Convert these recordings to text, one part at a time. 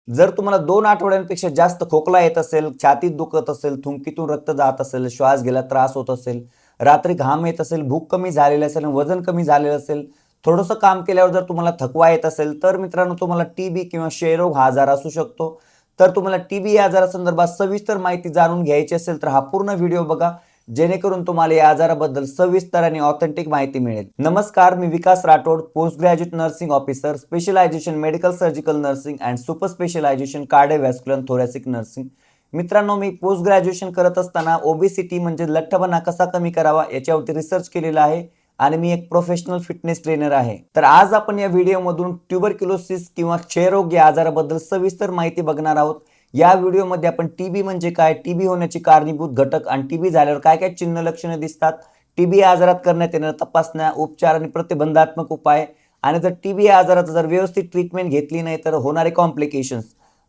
जर तुम्हाला 2 आठवड्यांपेक्षा जास्त खोकला येत असेल, छातीत दुखत असेल, थुंकीतून रक्त जात असेल, श्वास घ्यायला त्रास होत असेल, रात्री घाम येत असेल, भूक कमी झालेली असेल, वजन कमी झालेलं असेल, थोडंसं काम केल्यावर जर तुम्हाला थकवा येत असेल, तर मित्रांनो तुम्हाला टीबी किंवा क्षयरोग हा आजार असू शकतो. तर तुम्हाला टीबी या आजारासंदर्भात सविस्तर माहिती जाणून घ्यायची असेल, तर हा पूर्ण व्हिडिओ बघा. जेणेकरून तुम्हाला या आजाराबद्दल सविस्तर आणि ऑथेंटिक माहिती मिळेल. नमस्कार, मी Vikas Rathod, post graduate nursing officer, specialization medical surgical nursing and super specialization cardiovascular thoracic nursing. मित्रांनो, मी पोस्ट ग्रॅज्युएशन करत असताना ओबेसिटी म्हणजे लठ्ठपणा कसा कमी करावा याच्यावरती रिसर्च केलेला आहे आणि मी एक प्रोफेशनल फिटनेस ट्रेनर आहे. तर आज आपण या व्हिडिओमधून ट्युबरक्युलोसिस किंवा क्षयरोग या आजाराबद्दल सविस्तर माहिती बघणार आहोत. या व्हिडिओमध्ये आपण टीबी म्हणजे काय, टीबी होण्याची कारणीभूत घटक आणि टीबी झाल्यावर काय काय चिन्ह लक्षणे दिसतात, टीबी आजारात करण्यात येणाऱ्या तपासण्या, उपचार आणि प्रतिबंधात्मक उपाय आणि जर टीबी आजाराचं जर व्यवस्थित ट्रीटमेंट घेतली नाही तर होणारे कॉम्प्लिकेशन्स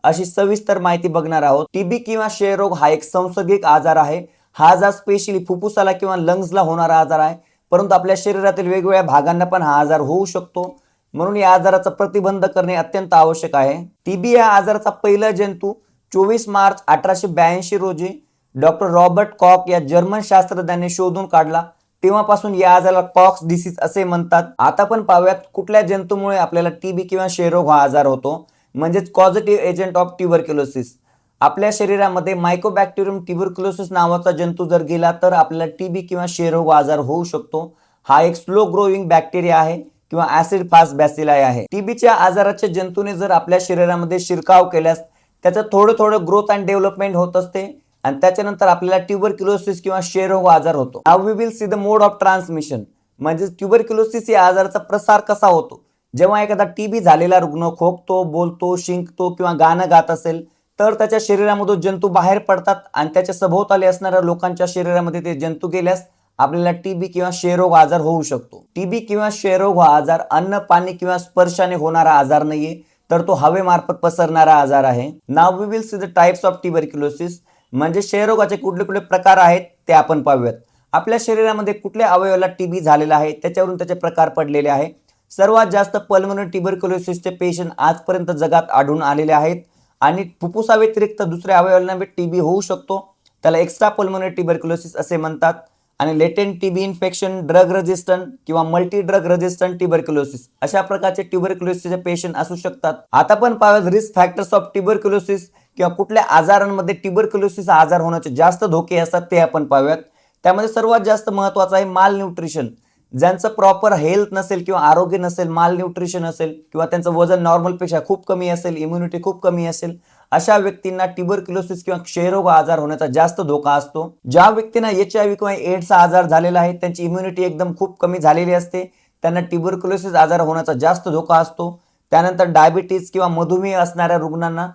अशी सविस्तर माहिती बघणार आहोत. टीबी किंवा क्षयरोग हा एक संसर्गिक आजार आहे. हा आजार स्पेशली फुफ्फुसाला किंवा लंग्सला होणारा आजार आहे, परंतु आपल्या शरीरातील वेगवेगळ्या भागांना पण हा आजार होऊ शकतो. म्हणून या आजाराचा प्रतिबंध करणे अत्यंत आवश्यक आहे. टीबी या आजाराचा पहिला जंतू 24 मार्च 1882 रोजी डॉक्टर रॉबर्ट कॉक या जर्मन शास्त्रज्ञांनी शोधून काढला. तेव्हापासून या आजाराला कॉक्स डिसीज असे म्हणतात. आता पण पाहूयात कुठल्या जंतूमुळे आपल्याला टीबी किंवा क्षयरोग हा आजार होतो, म्हणजेच कॉझिटिव्ह एजंट ऑफ ट्युबरक्युलोसिस. आपल्या शरीरामध्ये मायकोबॅक्टेरियम ट्युबरक्युलोसिस नावाचा जंतू जर गेला तर आपल्याला टीबी किंवा क्षयरोग आजार होऊ शकतो. हा एक स्लो ग्रोइंग बॅक्टेरिया आहे किंवा ऍसिड फास्ट बॅसिलाई आहे. टीबीच्या आजाराच्या जंतूने जर आपल्या शरीरामध्ये शिरकाव केल्यास त्याचं थोडं थोडं ग्रोथ अँड डेव्हलपमेंट होत असते आणि त्याच्यानंतर आपल्याला ट्युबरक्युलोसिस किंवा क्षयरोग आजार होतो. Now we will see the mode of transmission, म्हणजे ट्युबरक्युलोसिस या आजाराचा प्रसार कसा होतो. जेव्हा एखादा टीबी झालेला रुग्ण खोकतो, बोलतो, शिंकतो किंवा गाणं गात असेल तर त्याच्या शरीरामधून जंतू बाहेर पडतात आणि त्याच्या सभोवताली असणाऱ्या लोकांच्या शरीरामध्ये ते जंतू गेल्यास आपल्याला टीबी किंवा क्षयरोग आजार होऊ शकतो. टीबी किंवा क्षयरोग हा आजार अन्न, पाणी किंवा स्पर्शाने होणारा आजार नाहीये, तर तो हवेमार्फत पसरणारा आजार आहे. Now we will see the types of tuberculosis, म्हणजे क्षयरोगाचे कुठले कुठले प्रकार आहेत ते आपण पाहूयात. आपल्या शरीरामध्ये कुठल्या अवयवाला टीबी झालेला आहे त्याच्यावरून त्याचे प्रकार पडलेले आहे. सर्वात जास्त पल्मोनरी ट्युबरक्युलोसिसचे पेशंट आजपर्यंत जगात आढळून आलेले आहेत आणि फुफ्फुसा व्यतिरिक्त दुसऱ्या अवयवांना टीबी होऊ शकतो. त्याला एक्स्ट्रा पल्मोनरी ट्युबरक्युलोसिस असे म्हणतात. आणि latent TB infection, drug resistant किंवा मल्टी ड्रग रेजिस्टंट ट्युबरक्युलोसिस अशा प्रकारचे ट्युबरक्युलोसिसचे पेशंट असू शकतात. आता पण पाहूयात रिस्क फॅक्टर्स ऑफ ट्युबरक्युलोसिस किंवा कुठल्या आजारांमध्ये ट्युबरक्युलोसिस आजार होण्याचे जास्त धोके असतात ते आपण पाहूयात. त्यामध्ये सर्वात जास्त महत्त्वाचं आहे माल न्यूट्रिशन. ज्यांचं प्रॉपर हेल्थ नसेल किंवा आरोग्य नसेल, माल न्यूट्रिशन असेल किंवा त्यांचं वजन नॉर्मलपेक्षा खूप कमी असेल, इम्युनिटी खूप कमी असेल, अशा व्यक्तींना ट्युबरक्युलोसिस किंवा क्षयरोग आजार होण्याचा जास्त धोका असतो. ज्या व्यक्तींना HIV किंवा एड्सचा आजार झालेला आहे, त्यांची इम्युनिटी एकदम खूप कमी झालेली असते, त्यांना ट्युबरक्युलोसिस आजार होण्याचा जास्त धोका असतो. त्यानंतर डायबिटीज किंवा मधुमेह असणाऱ्या रुग्णांना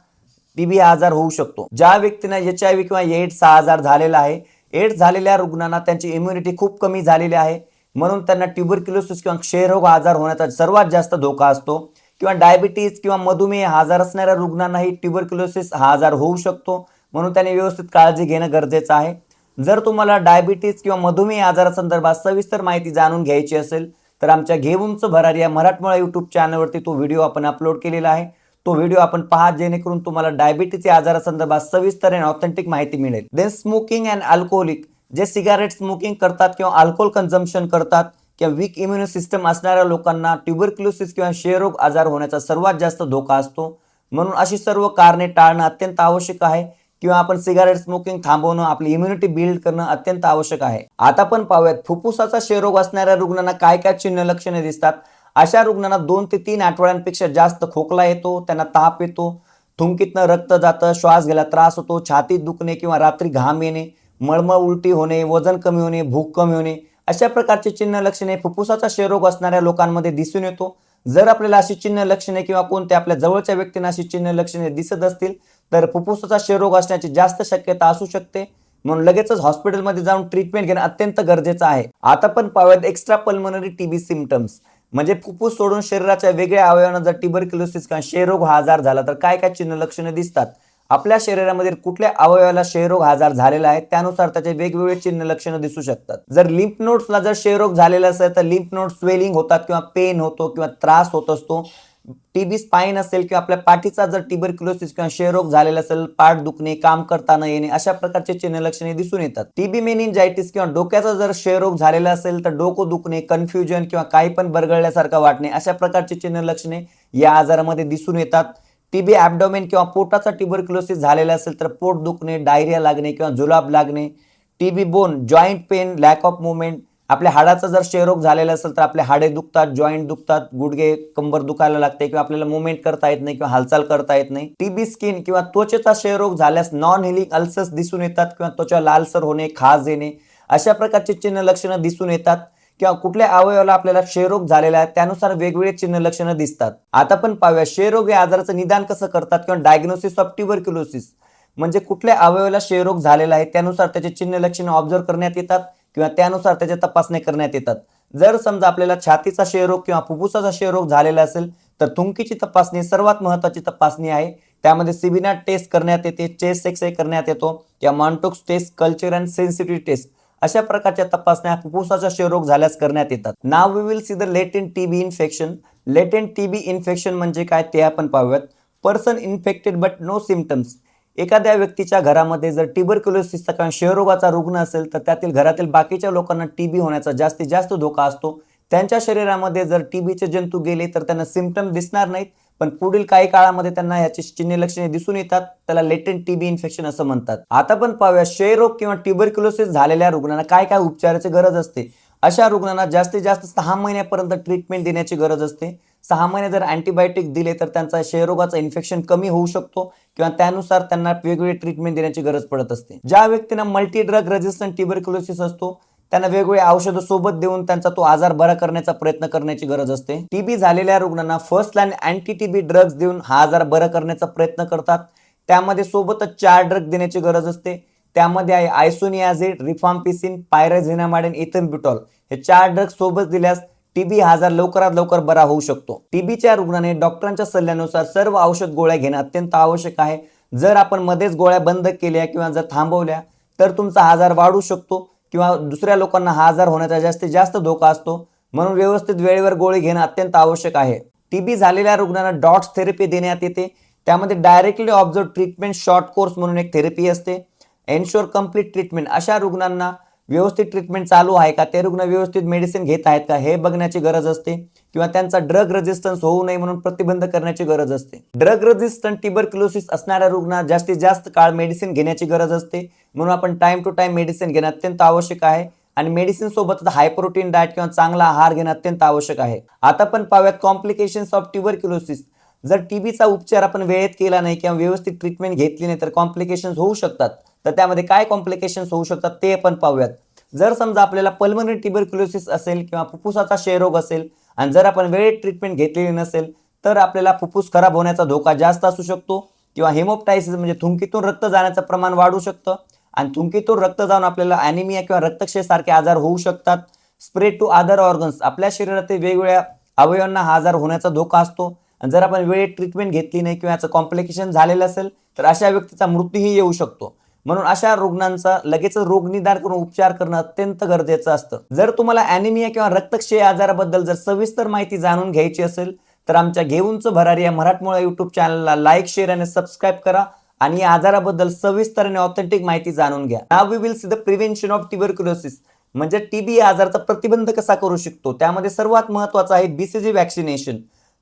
टीबी आजार होऊ शकतो. ज्या व्यक्तींना HIV किंवा एड्सचा आजार झालेला आहे, एड्स झालेल्या रुग्णांना त्यांची इम्युनिटी खूप कमी झालेली आहे, म्हणून त्यांना ट्युबरक्युलोसिस किंवा क्षयरोग आजार होण्याचा सर्वात जास्त धोका असतो. किंवा डायबिटीज किंवा मधुमेह आजार असणाऱ्या रुग्णांनाही ट्युबरक्युलोसिस हा आजार होऊ शकतो, म्हणून त्यांनी व्यवस्थित काळजी घेणं गरजेचं आहे. जर तुम्हाला डायबिटीज किंवा मधुमेह आजारासंदर्भात सविस्तर माहिती जाणून घ्यायची असेल तर आमच्या घे उंच भरारी या मराठमोळा यूट्यूब चॅनलवरती तो व्हिडिओ आपण अपलोड केलेला आहे. तो व्हिडिओ आपण पहा, जेणेकरून तुम्हाला डायबिटीजच्या आजारासंदर्भात सविस्तर आणि ऑथेंटिक माहिती मिळेल. देन स्मोकिंग अँड अल्कोहोलिक, जे सिगारेट स्मोकिंग करतात किंवा अल्कोहोल कन्झम्पशन करतात किंवा वीक इम्युन सिस्टम असणाऱ्या लोकांना ट्युबरक्युलोसिस किंवा क्षयरोग आजार होण्याचा सर्वात जास्त धोका असतो. म्हणून अशी सर्व कारणे टाळणं अत्यंत आवश्यक आहे किंवा आपण सिगारेट स्मोकिंग थांबवणं, आपली इम्युनिटी बिल्ड करणं अत्यंत आवश्यक आहे. आता पण पाहूयात फुफ्फुसाचा क्षयरोग असणाऱ्या रुग्णांना काय काय चिन्ह लक्षणे दिसतात. अशा रुग्णांना 2 ते 3 आठवड्यांपेक्षा जास्त खोकला येतो, त्यांना ताप येतो, थुंकीतनं रक्त जातं, श्वास घ्यायला त्रास होतो, छातीत दुखणे किंवा रात्री घाम येणे, मळमळ उलटी होणे, वजन कमी होणे, भूक कमी होणे, अशा प्रकारचे चिन्ह लक्षणे फुफ्फुसाचा क्षयरोग असणाऱ्या लोकांमध्ये दिसून येतो. जर आपल्याला अशी चिन्ह लक्षणे किंवा कोणत्या आपल्या जवळच्या व्यक्तींना अशी चिन्ह लक्षणे दिसत असतील तर फुफ्फुसाचा क्षयरोग असण्याची जास्त शक्यता असू शकते. म्हणून लगेचच हॉस्पिटलमध्ये जाऊन ट्रीटमेंट घेणं अत्यंत गरजेचं आहे. आता पण पाहूयात एक्स्ट्रा पल्मोनरी टीबी सिम्पटम्स, म्हणजे फुफ्फुस सोडून शरीराच्या वेगळ्या अवयवांना जर ट्युबरक्युलोसिस किंवा क्षयरोग हा आजार झाला तर काय काय चिन्ह लक्षणे दिसतात. आपल्या शरीरामध्ये कुठल्या अवयवाला क्षयरोग आजार झालेला आहे त्यानुसार त्याचे वेगवेगळे चिन्ह लक्षणं दिसू शकतात. जर लिम्फ नोड्सला जर क्षयरोग झालेला असेल तर लिम्फ नोड स्वेलिंग होतात किंवा पेन होतो किंवा त्रास होत असतो. टीबी स्पाईन असेल किंवा आपल्या पाठीचा जर ट्युबरक्युलोसिस किंवा क्षयरोग झालेला असेल, पाठ दुखणे, काम करता न येणे, अशा प्रकारचे चिन्ह लक्षणे दिसून येतात. टीबी मेनिंजायटिस किंवा डोक्याचा जर क्षयरोग झालेला असेल तर डोकं दुखणे, कन्फ्युजन किंवा काही पण बरगळल्यासारखं वाटणे, अशा प्रकारचे चिन्ह लक्षणे या आजारामध्ये दिसून येतात. टीबी ॲब्डोमेन किंवा पोटाचा ट्युबरक्युलोसिस झालेला असेल तर पोट दुखणे, डायरिया लागणे किंवा जुलाब लागणे. TB bone, joint pain, lack of movement, आपल्या हाडाचा जर क्षयरोग झालेला असेल तर आपले हाडे दुखतात, जॉईंट दुखतात, गुडघे, कंबर दुखायला लागते किंवा आपल्याला मुवमेंट करता येत नाही किंवा हालचाल करता येत नाही. टीबी स्किन किंवा त्वचेचा क्षयरोग झाल्यास नॉन हिलिंग अल्सर्स दिसून येतात किंवा त्वचा लालसर होणे, खाज येणे, अशा प्रकारचे चिन्ह लक्षणं दिसून येतात. किंवा कुठल्या अवयवाला आपल्याला क्षयरोग झालेला आहे त्यानुसार वेगवेगळे चिन्ह लक्षणं दिसतात. आता पण पाहूया क्षयरोग या आजाराचं निदान कसं करतात किंवा डायग्नोसिस ऑफ ट्युबरक्युलोसिस म्हणजे कुठल्या अवयवाला क्षयरोग झालेला आहे त्यानुसार त्याचे चिन्ह लक्षणं ऑब्झर्व करण्यात येतात किंवा त्यानुसार त्याच्या तपासण्या करण्यात येतात. जर समजा आपल्याला छातीचा क्षयरोग किंवा फुफ्फुसाचा क्षयरोग झालेला असेल तर थुंकीची तपासणी सर्वात महत्त्वाची तपासणी आहे. त्यामध्ये सिबिना टेस्ट करण्यात येते, चेस्ट एक्स-रे करण्यात येतो किंवा Mantoux test, culture and sensitivity test, अशा प्रकारच्या तपासण्या फुफ्फुसाचा क्षयरोग झाल्यास करण्यात येतात. नाव we will see the latent TB infection. Latent TB infection म्हणजे काय ते आपण पाहूयात. Person infected but no symptoms. एखाद्या व्यक्तीच्या घरामध्ये जर ट्युबरक्युलोसिसचा किंवा क्षयरोगाचा रुग्ण असेल तर त्यातील घरातील बाकीच्या लोकांना टीबी होण्याचा जास्तीत जास्त धोका असतो. त्यांच्या शरीरामध्ये जर टीबीचे जंतू गेले तर त्यांना सिम्पटम दिसणार नाहीत, पण पुढील काही काळामध्ये त्यांना याची चिन्ह लक्षणे दिसून येतात. त्याला लेटेंट टीबी इन्फेक्शन असं म्हणतात. आता पण पाहूया क्षयरोग किंवा ट्युबरक्युलोसिस झालेल्या रुग्णांना काय काय उपचाराची गरज असते. अशा रुग्णांना जास्तीत जास्त 6 महिन्यापर्यंत ट्रीटमेंट देण्याची गरज असते. 6 महिने जर अँटीबायोटिक दिले तर त्यांचा क्षयरोगाचं इन्फेक्शन कमी होऊ शकतो किंवा त्यानुसार त्यांना वेगवेगळी ट्रीटमेंट देण्याची गरज पडत असते. ज्या व्यक्तींना मल्टी ड्रग रेझिस्टंट ट्युबरक्युलोसिस असतो त्यांना वेगवेगळे औषधं सोबत देऊन त्यांचा तो आजार बरा करण्याचा प्रयत्न करण्याची गरज असते. टीबी झालेल्या रुग्णांना first line anti TB drugs देऊन हा आजार बरा करण्याचा प्रयत्न करतात. त्यामध्ये सोबतच 4 ड्रग देण्याची गरज असते. त्यामध्ये आहे आयसोनियाझिड, रिफाम्पिसिन, पायराझिनामाइड, इथेनब्युटॉल, हे 4 ड्रग सोबत दिल्यास टीबी हा आजार लवकरात लवकर बरा होऊ शकतो. टीबीच्या रुग्णाने डॉक्टरांच्या सल्ल्यानुसार सर्व औषध गोळ्या घेणं अत्यंत आवश्यक आहे. जर आपण मध्येच गोळ्या बंद केल्या किंवा जर थांबवल्या तर तुमचा आजार वाढू शकतो किंवा दुसऱ्या लोकांना हा आजार होण्याचा जास्तीत जास्त धोका असतो. म्हणून व्यवस्थित वेळेवर गोळी घेणं अत्यंत आवश्यक आहे. टीबी झालेल्या रुग्णांना डॉट्स थेरपी देण्यात येते. त्यामध्ये directly observe treatment short course म्हणून एक थेरपी असते. एन्श्योर कंप्लीट ट्रीटमेंट, अशा रुग्णांना व्यवस्थित ट्रीटमेंट चालू आहे का, ते रुग्ण व्यवस्थित मेडिसिन घेत आहेत का हे बघण्याची गरज असते किंवा त्यांचा ड्रग रेझिस्टन्स होऊ नये म्हणून प्रतिबंध करण्याची गरज असते. ड्रग रेझिस्टंट ट्युबरक्युलोसिस असणाऱ्या रुग्णांना जास्तीत जास्त काळ मेडिसिन घेण्याची गरज असते. म्हणून आपण टाइम टू टाइम मेडिसिन घेणं अत्यंत आवश्यक आहे आणि मेडिसिन सोबत हाय प्रोटीन डाएट किंवा चांगला आहार घेणं अत्यंत आवश्यक आहे. आता पण पाहूयात कॉम्प्लिकेशन्स ऑफ ट्युबरक्युलोसिस. जर टीबीचा उपचार आपण वेळेत केला नाही किंवा व्यवस्थित ट्रीटमेंट घेतली नाही तर कॉम्प्लिकेशन्स होऊ शकतात. तर त्यामध्ये काय कॉम्प्लिकेशन्स होऊ शकतात ते आपण पाहूयात. जर समजा आपल्याला पल्मोनरी ट्युबरक्युलोसिस असेल किंवा फुफ्फुसाचा क्षयरोग असेल आणि जर आपण वेळेत ट्रीटमेंट घेतलेली नसेल तर आपल्याला फुफ्फुस खराब होण्याचा धोका जास्त असू शकतो किंवा हेमोप्टायसिस म्हणजे थुंकीतून रक्त जाण्याचं प्रमाण वाढू शकतं आणि थुंकीतून रक्त जाऊन आपल्याला ॲनिमिया किंवा रक्तक्षय सारखे आजार होऊ शकतात. स्प्रेड टू अदर ऑर्गन्स, आपल्या शरीरातील वेगवेगळ्या अवयवांना हा आजार होण्याचा धोका असतो आणि जर आपण वेळेत ट्रीटमेंट घेतली नाही किंवा याचं कॉम्प्लिकेशन झालेलं असेल तर अशा व्यक्तीचा मृत्यूही येऊ शकतो. म्हणून अशा रुग्णांचा लगेच रोग निदान करून उपचार करणं अत्यंत गरजेचं असतं. जर तुम्हाला ॲनिमिया किंवा रक्तक्षय आजाराबद्दल जर सविस्तर माहिती जाणून घ्यायची असेल तर आमच्या घेऊनचं भरारी या मराठमोळा यूट्यूब चॅनलला लाईक, शेअर आणि सबस्क्राईब करा आणि या आजाराबद्दल सविस्तर आणि ऑथेंटिक माहिती जाणून घ्या. नाव we will see the prevention of tuberculosis म्हणजे टीबी या आजाराचा प्रतिबंध कसा करू शकतो. त्यामध्ये सर्वात महत्त्वाचं आहे बीसीजी वॅक्सिनेशन.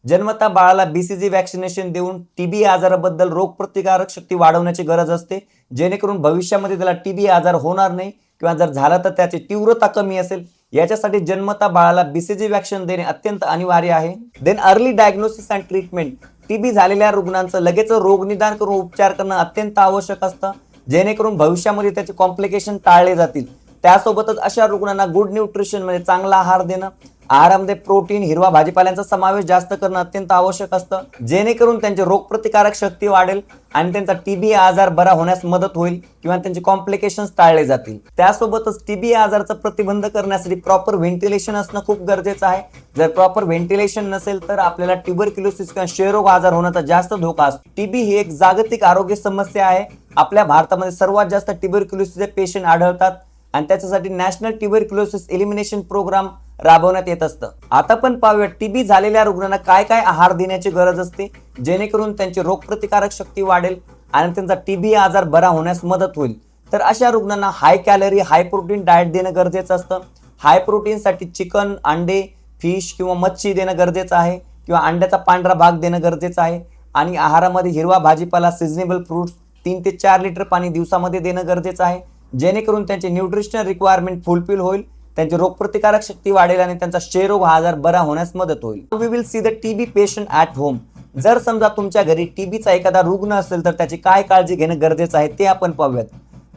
जन्मता बाळाला बीसीजी वॅक्सिनेशन देऊन टीबी आजाराबद्दल रोगप्रतिकारक शक्ती वाढवण्याची गरज असते, जेणेकरून भविष्यामध्ये त्याला टीबी आजार होणार नाही किंवा जर झाला तर त्याची तीव्रता कमी असेल. याच्यासाठी जन्मता बाळाला बीसीजी वॅक्सिन देणे अत्यंत अनिवार्य आहे. Then early diagnosis and treatment. TB झालेल्या रुग्णांचं लगेच रोग निदान करून उपचार करणं अत्यंत आवश्यक असतं, जेणेकरून भविष्यामध्ये त्याचे कॉम्प्लिकेशन टाळले जातील. त्यासोबतच अशा रुग्णांना गुड न्यूट्रिशन म्हणजे चांगला आहार देणं, आहारामध्ये प्रोटीन, हिरवा भाजीपाल्यांचा समावेश जास्त करणं अत्यंत आवश्यक असतं, जेणेकरून त्यांची रोगप्रतिकारक शक्ती वाढेल आणि त्यांचा टीबी आजार बरा होण्यास मदत होईल किंवा त्यांचे कॉम्प्लिकेशन्स टाळले जातील. त्यासोबतच टीबी आजाराचा प्रतिबंध करण्यासाठी प्रॉपर व्हेंटिलेशन असणं खूप गरजेचं आहे. जर प्रॉपर व्हेंटिलेशन नसेल तर आपल्याला ट्युबरक्युलोसिस किंवा क्षयरोग आजार होण्याचा जास्त धोका असतो. टीबी ही एक जागतिक आरोग्य समस्या आहे. आपल्या भारतामध्ये सर्वात जास्त ट्युबरक्युलोसिसचे पेशंट आढळतात आणि त्याच्यासाठी नॅशनल ट्युबरक्युलोसिस एलिमिनेशन प्रोग्राम राबवण्यात येत असतं. आता पण पाहूया टीबी झालेल्या रुग्णांना काय काय आहार देण्याची गरज असते जेणेकरून त्यांची रोगप्रतिकारक शक्ती वाढेल आणि त्यांचा टीबी आजार बरा होण्यास मदत होईल. तर अशा रुग्णांना हाय कॅलरी हाय प्रोटीन डाएट देणं गरजेचं असतं. हाय प्रोटीनसाठी चिकन, अंडे, फिश किंवा मच्छी देणं गरजेचं आहे किंवा अंड्याचा पांढरा भाग देणं गरजेचं आहे. आणि आहारामध्ये हिरवा भाजीपाला, सीझनेबल फ्रुट्स, 3 ते 4 लिटर पाणी दिवसामध्ये देणं गरजेचं आहे जेणेकरून त्यांचे न्यूट्रिशनल रिक्वायरमेंट फुलफिल होईल, त्यांची रोगप्रतिकारक शक्ती वाढेल आणि त्यांचा क्षयरोग हा आजार बरा होण्यास मदत होईल. We will see the TB patient at home. जर समजा तुमच्या घरी टीबीचा एखादा रुग्ण असेल तर त्याची काय काळजी घेणं गरजेचं आहे ते आपण पाहूयात.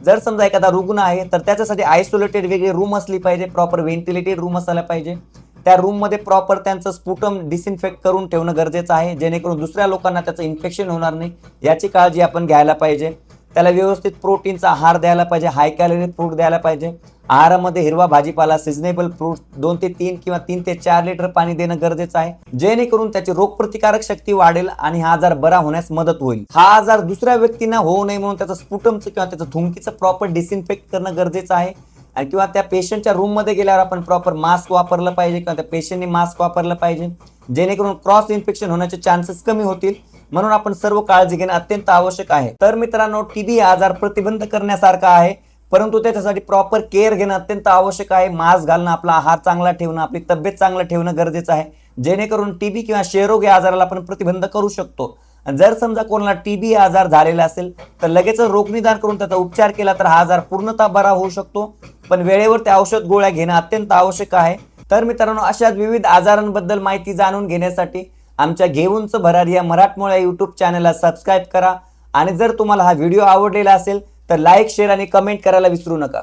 जर समजा एखादा रुग्ण आहे तर त्याच्यासाठी आयसोलेटेड वेगळी रूम असली पाहिजे, प्रॉपर व्हेंटिलेटेड रूम असायला पाहिजे. त्या रूममध्ये प्रॉपर त्यांचं स्पुटम डिसइन्फेक्ट करून ठेवणं गरजेचं आहे जेणेकरून दुसऱ्या लोकांना त्याचं इन्फेक्शन होणार नाही याची काळजी आपण घ्यायला पाहिजे. त्याला व्यवस्थित प्रोटीनचा आहार द्यायला पाहिजे, हाय कॅलरी फूड द्यायला पाहिजे. आहारामध्ये हिरवा भाजीपाला, सीझनेबल फ्रुट्स, 2 ते 3 किंवा 3 ते 4 लिटर पाणी देणं गरजेचं आहे जेणेकरून त्याची रोगप्रतिकारक शक्ती वाढेल आणि हा आजार बरा होण्यास मदत होईल. हा आजार दुसऱ्या व्यक्तींना होऊ नये म्हणून त्याचं स्पुटमचं किंवा त्याचं थुंकीचं प्रॉपर डिसइन्फेक्ट करणं गरजेचं आहे. आणि किंवा त्या पेशंटच्या रूममध्ये गेल्यावर आपण प्रॉपर मास्क वापरलं पाहिजे किंवा त्या पेशंटने मास्क वापरलं पाहिजे जेणेकरून क्रॉस इन्फेक्शन होण्याचे चान्सेस कमी होतील. म्हणून आपण सर्व काळजी घेणं अत्यंत आवश्यक आहे. तर मित्रांनो, टीबी हा आजार प्रतिबंध करण्यासारखा आहे परंतु त्याच्यासाठी प्रॉपर केअर घेणं अत्यंत आवश्यक आहे. मास्क घालणं, आपला आहार चांगला ठेवणं, आपली तब्येत चांगलं ठेवणं गरजेचं आहे जेणेकरून टीबी किंवा क्षयरोग या आजाराला आपण प्रतिबंध करू शकतो. जर समजा कोणाला टीबी आजार झालेला असेल तर लगेच रोगनिदान करून त्याचा उपचार केला तर हा आजार पूर्णतः बरा होऊ शकतो. पण वेळेवर त्या औषध गोळ्या घेणं अत्यंत आवश्यक आहे. तर मित्रांनो, अशाच विविध आजारांबद्दल माहिती जाणून घेण्यासाठी आमच्या घेऊनच भरारी या मराठमोळ्या यूट्यूब चॅनलला सबस्क्राईब करा. आणि जर तुम्हाला हा व्हिडिओ आवडलेला असेल तर लाईक, शेअर आणि कमेंट करायला विसरू नका.